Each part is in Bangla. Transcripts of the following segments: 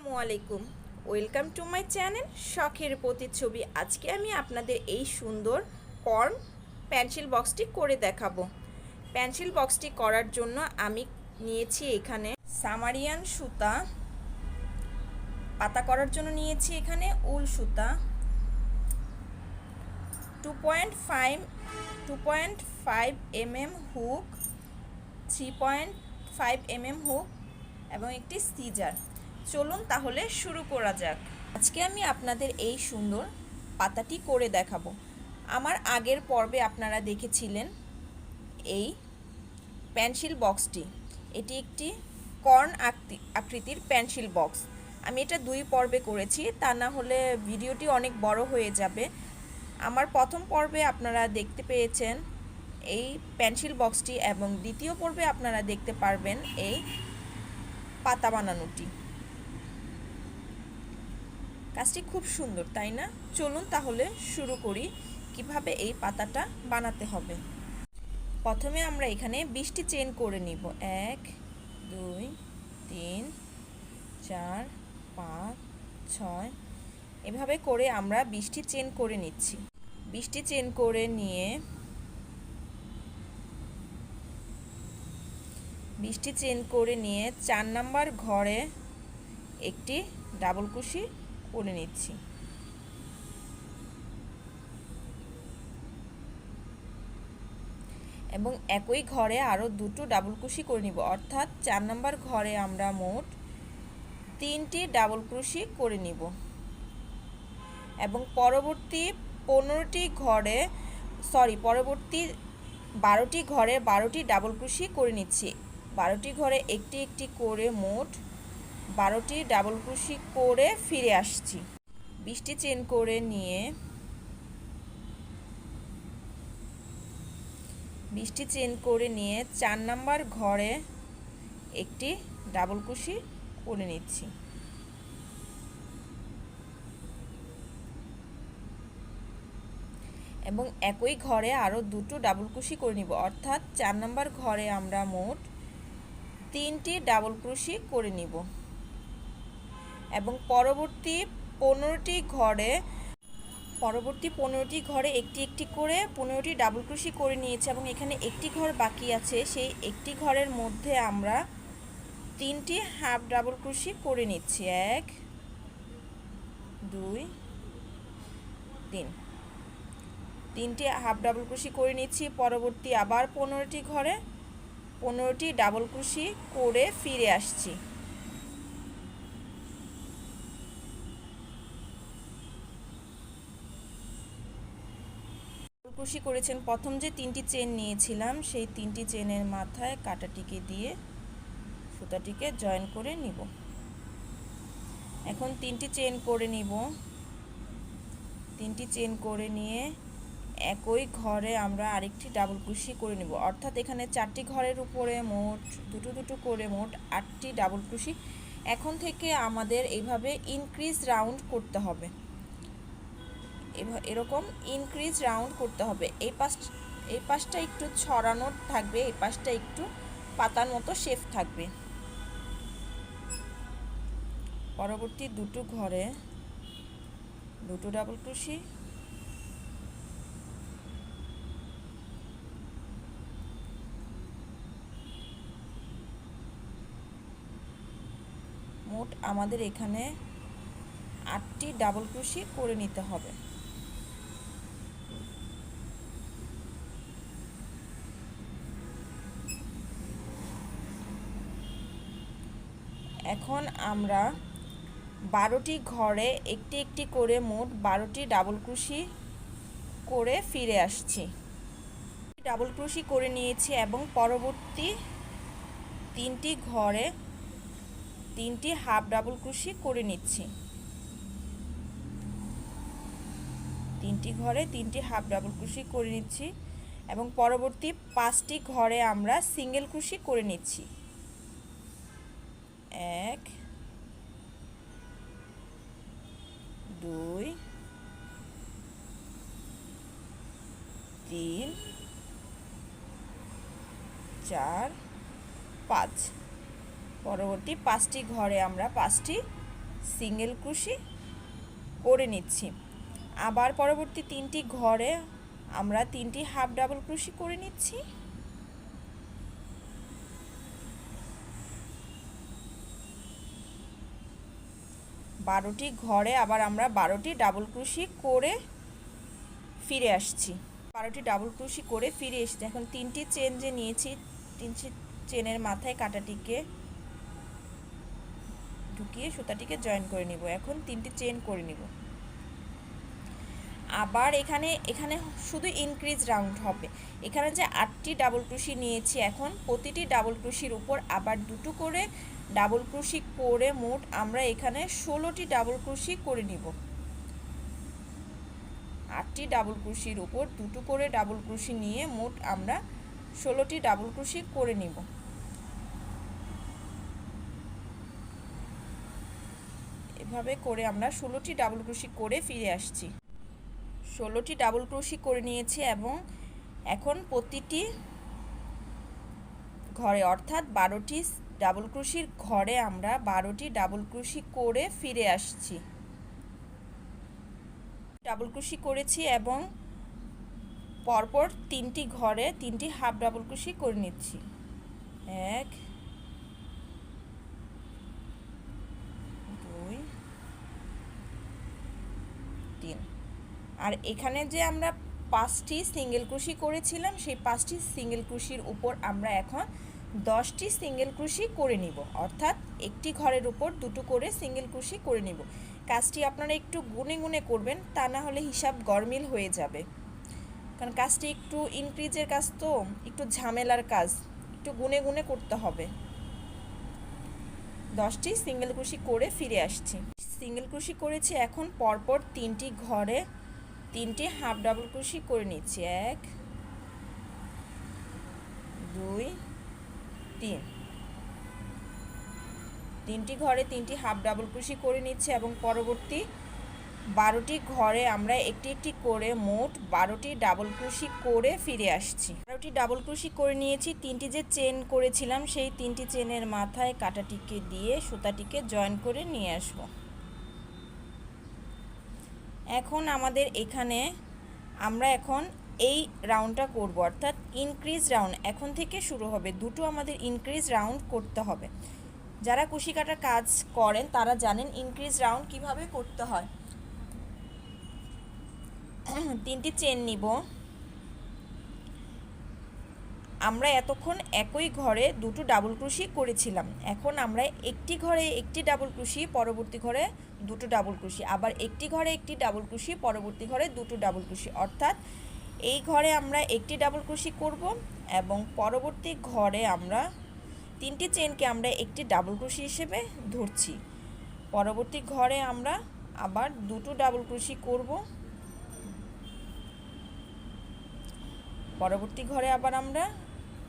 আসসালামু আলাইকুম। ওয়েলকাম টু মাই চ্যানেল শখের প্রতিচ্ছবি। আজকে আমি আপনাদের এই সুন্দর কর্ন পেন্সিল বক্সটি করে দেখাবো। পেন্সিল বক্সটি করার জন্য আমি নিয়েছি এখানে সামারিয়ান সুতা, পাতা করার জন্য নিয়েছি এখানে উল সুতা, 2.5 mm হুক, 3.5 mm হুক এবং একটি সিজার। চলুন তাহলে শুরু করা যাক। আজকে আমি আপনাদের এই সুন্দর পাতাটি করে দেখাবো। আমার আগের পর্বে আপনারা দেখেছিলেন এই পেন্সিল বক্সটি। এটি একটি কর্ন আকৃতির পেন্সিল বক্স। আমি এটা 2 পর্বে করেছি, তা না হলে ভিডিওটি অনেক বড় হয়ে যাবে। আমার প্রথম পর্বে আপনারা দেখতে পেয়েছেন এই পেন্সিল বক্সটি এবং দ্বিতীয় পর্বে আপনারা দেখতে পারবেন এই পাতা বানানোটি। কাজটি খুব সুন্দর, তাই না? চলুন তাহলে শুরু করি কিভাবে এই পাতাটা বানাতে হবে। প্রথমে আমরা এখানে 20টি চেইন করে নিব। 1 2 3 4 5 6 এভাবে করে আমরা 20টি চেইন করে নিচ্ছি। 20টি চেইন করে নিয়ে 4 নাম্বার ঘরে একটি ডাবল কুশি করে নিচ্ছি। এবং একই ঘরে আরও 2টো ডাবল কুশি করে নিব, অর্থাৎ 4 নাম্বার ঘরে আমরা মোট 3টি ডাবল কুশি করে নিব। এবং পরবর্তী 12টি ঘরে 12টি ডাবল কুশি করে নিচ্ছি। 12টি ঘরে একটি একটি করে মোট 12টি ডাবল কুশি করে ফিরে আসছি। 20টি চেইন করে নিয়ে 4 নাম্বার ঘরে একটি ডাবল কুশি করে নিচ্ছি। এবং একই ঘরে আরও 2টো ডাবল কুশি করে নিব, অর্থাৎ 4 নাম্বার ঘরে আমরা মোট 3টি ডাবল কুশি করে নিব। এবং পরবর্তী 15টি ঘরে একটি একটি করে 15টি ডাবল কুশি করে নিয়েছি। এবং এখানে একটি ঘর বাকি আছে, সেই একটি ঘরের মধ্যে আমরা 3টি হাফ ডাবল কুশি করে নিচ্ছি। 1 2 3 3টি হাফ ডাবল কুশি করে নিচ্ছি। পরবর্তী আবার 15টি ঘরে 15টি ডাবল কুশি করে ফিরে আসছি। কুশি করেছেন, প্রথম যে 3টি চেন নিয়েছিলাম সেই 3টি চেনের মাথায় কাঁটাটিকে দিয়ে সুতাটিকে জয়েন করে নিব। এখন 3টি চেন করে নিব। 3টি চেন করে নিয়ে একই ঘরে আমরা আরেকটি ডাবল কুশি করে নিব, অর্থাৎ এখানে 4টি ঘরের উপরে মোট 2টো করে মোট 8টি ডাবল কুশি। এখন থেকে আমাদের এইভাবে ইনক্রিজ রাউন্ড করতে হবে। এরকম ইনক্রিজ রাউন্ড করতে হবে। এই পাশটা একটু ছড়ানো থাকবে, এই পাশটা একটু পাতার মতো শেপ থাকবে। পরবর্তী 2টো ঘরে 2টো ডাবল ক্রোশি, মোট আমাদের এখানে 8টি ডাবল ক্রোশি করে নিতে হবে। এখন আমরা 12টি ঘরে একটি একটি করে মোট 12টি ডাবল ক্রোশি করে ফিরে আসছি। ডাবল ক্রোশি করে নিয়েছি এবং পরবর্তী 3টি ঘরে 3টি হাফ ডাবল ক্রোশি করে নিচ্ছি। 3টি ঘরে 3টি হাফ ডাবল ক্রোশি করে নিচ্ছি এবং পরবর্তী 5টি ঘরে আমরা সিঙ্গেল ক্রোশি করে নিচ্ছি। 1 2 3 4 5। পরবর্তী 5টি ঘরে আমরা 5টি সিঙ্গেল ক্রোশি করে নিচ্ছি। আবার পরবর্তী 3টি ঘরে আমরা 3টি হাফ ডাবল ক্রোশি করে নিচ্ছি। বারোটি ঘরে আবার আমরা 12টি ডাবল ক্রোশি করে ফিরে আসছি। 12টি ডাবল ক্রোশি করে ফিরে এসেছি। এখন 3টি চেন যে নিয়েছি, 3টি চেনের মাথায় কাঁটাটিকে ঢুকিয়ে সুতাটিকে জয়েন করে নিব। এখন 3টি চেন করে নিব। আবার এখানে শুধু ইনক্রিজ রাউন্ড হবে। এখানে যে 8টি ডাবল ক্রোশি নিয়েছি, এখন প্রতিটি ডাবল ক্রোশির উপর আবার 2টো করে ডাবল ক্রোশি করে মোট আমরা এখানে 16টি ডাবল ক্রোশি করে নিব। 8টি ডাবল ক্রোশির উপর 2টো করে ডাবল ক্রোশি নিয়ে মোট আমরা 16টি ডাবল ক্রোশি করে নিব। এভাবে করে আমরা 16টি ডাবল ক্রোশি করে ফিরে আসছি। 16টি ডাবল ক্রোশি করে নিয়েছি এবং এখন প্রতিটি ঘরে অর্থাৎ 12টি ডাবল ক্রোশির ঘরে আমরা 12টি ডাবল ক্রোশি করে ফিরে আসছি। ডাবল ক্রোশি করেছি এবং পরপর 3টি ঘরে 3টি হাফ ডাবল ক্রোশি করে নিচ্ছি। 1 2 3। আর এখানে যে আমরা 5টি সিঙ্গেল ক্রোশি করেছিলাম, সেই 5টি সিঙ্গেল ক্রোশির উপর আমরা এখন 10টি সিঙ্গেল ক্রোশি করে নিব। অর্থাৎ একটি ঘরের উপর 2টো করে সিঙ্গেল ক্রোশি করে নিব। কাজটি আপনারা একটু গুনে গুনে করবেন, তা না হলে হিসাব গরমিল হয়ে যাবে। কারণ কাজটি একটু ইনক্রিজের কাজ, তো একটু ঝামেলার কাজ, একটু গুনে গুনে করতে হবে। 10টি সিঙ্গেল ক্রোশি করে ফিরে আসছি। সিঙ্গেল ক্রোশি করেছি, এখন পরপর 3টি ঘরে 3টি হাফ ডাবল ক্রোশি করে নিচ্ছি। 1 2 3। 3টি ঘরে 3টি হাফ ডাবল ক্রোশি করে নিচ্ছি এবং পরবর্তী 12টি ঘরে আমরা একটি একটি করে মোট 12টি ডাবল ক্রোশি করে ফিরে আসছি। 12টি ডাবল ক্রোশি করে নিয়েছি। 3টি যে চেন করেছিলাম, সেই 3টি চেনের মাথায় কাঁটাটিকে দিয়ে সুতাটিকে জয়েন করে নিয়ে আসব। এখন আমাদের এখানে আমরা এখন এই রাউন্ডটা করব, অর্থাৎ ইনক্রিজ রাউন্ড এখন থেকে শুরু হবে। 2টো আমাদের ইনক্রিজ রাউন্ড করতে হবে। যারা কুশি কাটার কাজ করেন তারা জানেন ইনক্রিজ রাউন্ড কিভাবে করতে হয়। 3টি চেন নিব। আমরা এতক্ষণ একই ঘরে 2টো ডাবল ক্রোশি করেছিলাম। এখন আমরা একটি ঘরে একটি ডাবল ক্রোশি, পরবর্তী ঘরে 2টো ডাবল ক্রোশি, আবার একটি ঘরে একটি ডাবল ক্রোশি, পরবর্তী ঘরে 2টো ডাবল ক্রোশি। অর্থাৎ এই ঘরে আমরা একটি ডাবল ক্রোশি করব এবং পরবর্তী ঘরে আমরা 3টি চেনকে আমরা একটি ডাবল ক্রোশি হিসেবে ধরছি। পরবর্তী ঘরে আমরা আবার 2টো ডাবল ক্রোশি করব। পরবর্তী ঘরে আবার আমরা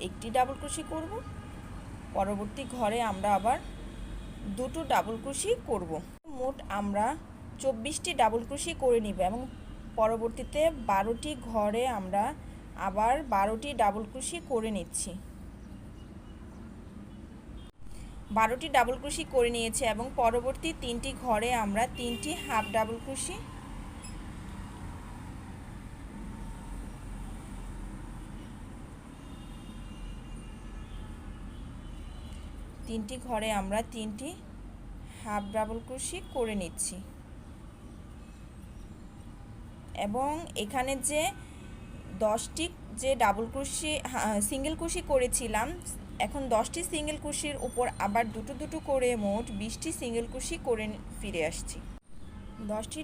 একটি ডাবল ক্রোশি করব। পরবর্তী ঘরে আমরা আবার 2টো ডাবল ক্রোশি করব। মোট আমরা 24টি ডাবল ক্রোশি করে নিব এবং পরবর্তীতে 12টি ঘরে আমরা আবার 12টি ডাবল ক্রোশি করে নিচ্ছি। 12টি ডাবল ক্রোশি করে নিয়েছি এবং পরবর্তী 3টি ঘরে আমরা 3টি হাফ ডাবল ক্রোশি, 3টি ঘরে আমরা 3টি হাফ ডাবল ক্রোশি করে নিচ্ছি। এবং এখানে যে 10টি যে ডাবল ক্রোশি সিঙ্গেল ক্রোশি করেছিলাম, এখন 10টি সিঙ্গেল ক্রোশির উপর আবার 2টো করে মোট 20টি সিঙ্গেল ক্রোশি করে ফিরে আসছি। 10টি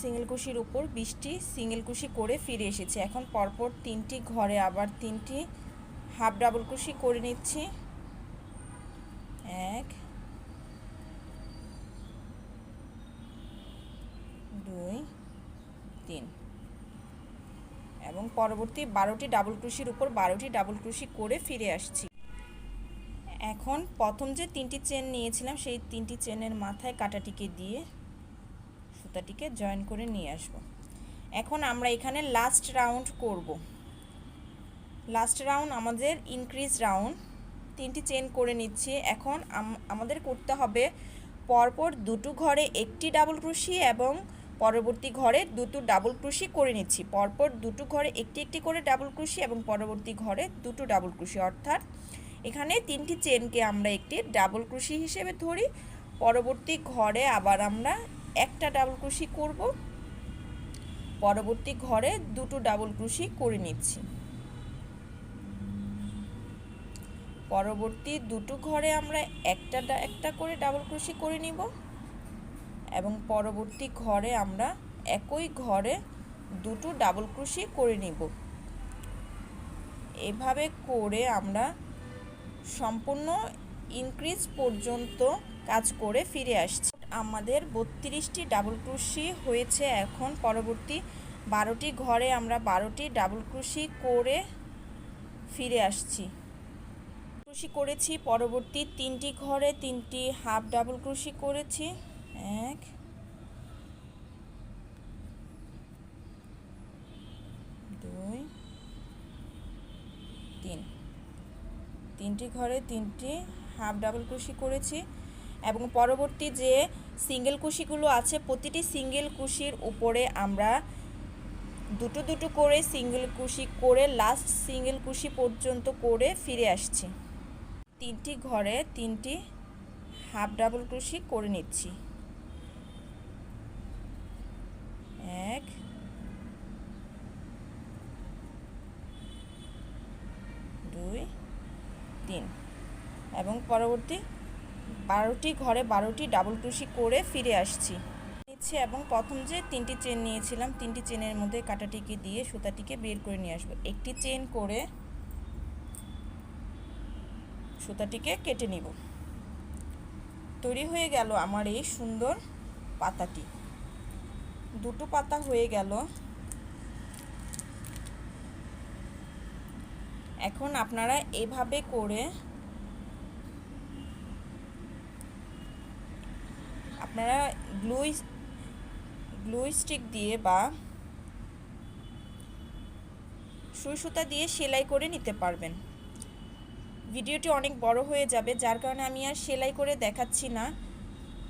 সিঙ্গেল ক্রোশির উপর 20টি সিঙ্গেল ক্রোশি করে ফিরে এসেছি। এখন পরপর 3টি ঘরে আবার 3টি হাফ ডাবল ক্রোশি করে নিচ্ছি। 1 2 3 এবং পরবর্তী 12টি ডাবল ক্রোশির উপর 12টি ডাবল ক্রোশি করে ফিরে আসছি। এখন প্রথম যে 3টি চেন নিয়েছিলাম, সেই 3টি চেনের মাথায় কাঁটাটিকে দিয়ে সুতাটিকে জয়েন করে নিয়ে আসব। এখন আমরা এখানে লাস্ট রাউন্ড করব। লাস্ট রাউন্ড আমাদের ইনক্রিজ রাউন্ড। 3টি চেন করে নিচ্ছি। এখন আমাদের করতে হবে পরপর দুটো ঘরে একটি ডাবল ক্রোশি এবং পরবর্তী ঘরে দুটো ডাবল ক্রোশি করে নিচ্ছি। পরপর দুটো ঘরে একটি একটি করে ডাবল ক্রোশি এবং পরবর্তী ঘরে দুটো ডাবল ক্রোশি, অর্থাৎ এখানে 3টি চেনকে আমরা একটি ডাবল ক্রোশি হিসেবে ধরি। পরবর্তী ঘরে আবার আমরা একটা ডাবল ক্রোশি করব, পরবর্তী ঘরে দুটো ডাবল ক্রোশি করে নিচ্ছি। পরবর্তী দুটো ঘরে আমরা একটা করে ডাবল ক্রোশি করে নিব এবং পরবর্তী ঘরে আমরা একই ঘরে দুটো ডাবল ক্রোশি করে নিব। এভাবে করে আমরা সম্পূর্ণ ইনক্রিজ পর্যন্ত কাজ করে ফিরে আসছি। আমাদের 32টি ডাবল ক্রোশি হয়েছে। এখন পরবর্তী 12টি ঘরে আমরা 12টি ডাবল ক্রোশি করে ফিরে আসছি। ক্রোশি করেছি, পরবর্তী 3টি ঘরে 3টি হাফ ডাবল ক্রোশি করেছি। 1 2 3, 3টি ঘরে 3টি হাফ ডাবল ক্রোশি করেছি এবং পরবর্তী যে সিঙ্গেল কুশিগুলো আছে প্রতিটি সিঙ্গেল কুশির উপরে আমরা দুটো দুটো করে সিঙ্গেল কুশি করে লাস্ট সিঙ্গেল কুশি পর্যন্ত করে ফিরে আসছি। 3টি ঘরে 3টি হাফ ডাবল ক্রোশি করে নিচ্ছি। 1 2 3 এবং পরবর্তী 12টি ঘরে 12টি ডাবল ক্রোশি করে ফিরে আসছি এবং প্রথম যে 3টি চেন নিয়েছিলাম 3টি চেনের মধ্যে কাঁটাটিকে দিয়ে সুতাটিকে বের করে নিয়ে আসবো। একটি চেন করে সুতাটিকে কেটে নিব। তৈরি হয়ে গেল আমার এই সুন্দর পাতাটি। দুটো পাতা হয়ে গেল। এখন আপনারা এভাবে করে আপনারা গ্লু স্টিক দিয়ে বা সুই সুতা দিয়ে সেলাই করে নিতে পারবেন। ভিডিওটি অনেক বড় হয়ে যাবে, যার কারণে আমি আর সেলাই করে দেখাচ্ছি না।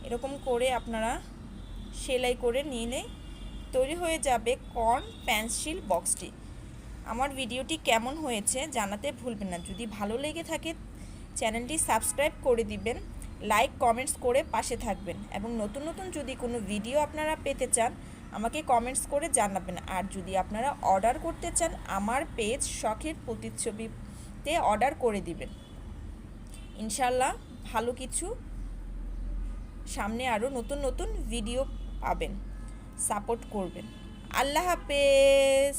এরকম করে আপনারা সেলাই করে নিলেই তৈরি হয়ে যাবে কর্ন পেন্সিল বক্সটি। আমার ভিডিওটি কেমন হয়েছে জানাতে ভুলবেন না। যদি ভালো লেগে থাকে চ্যানেলটি সাবস্ক্রাইব করে দিবেন, লাইক কমেন্টস করে পাশে থাকবেন এবং নতুন নতুন যদি কোনো ভিডিও আপনারা পেতে চান আমাকে কমেন্টস করে জানাবেন। আর যদি আপনারা অর্ডার করতে চান আমার পেজ শখের প্রতিচ্ছবিতে অর্ডার করে দিবেন। ইনশাল্লাহ ভালো কিছু সামনে আরও নতুন নতুন ভিডিও পাবেন। সাপোর্ট করবেন। আল্লাহ হাফেজ।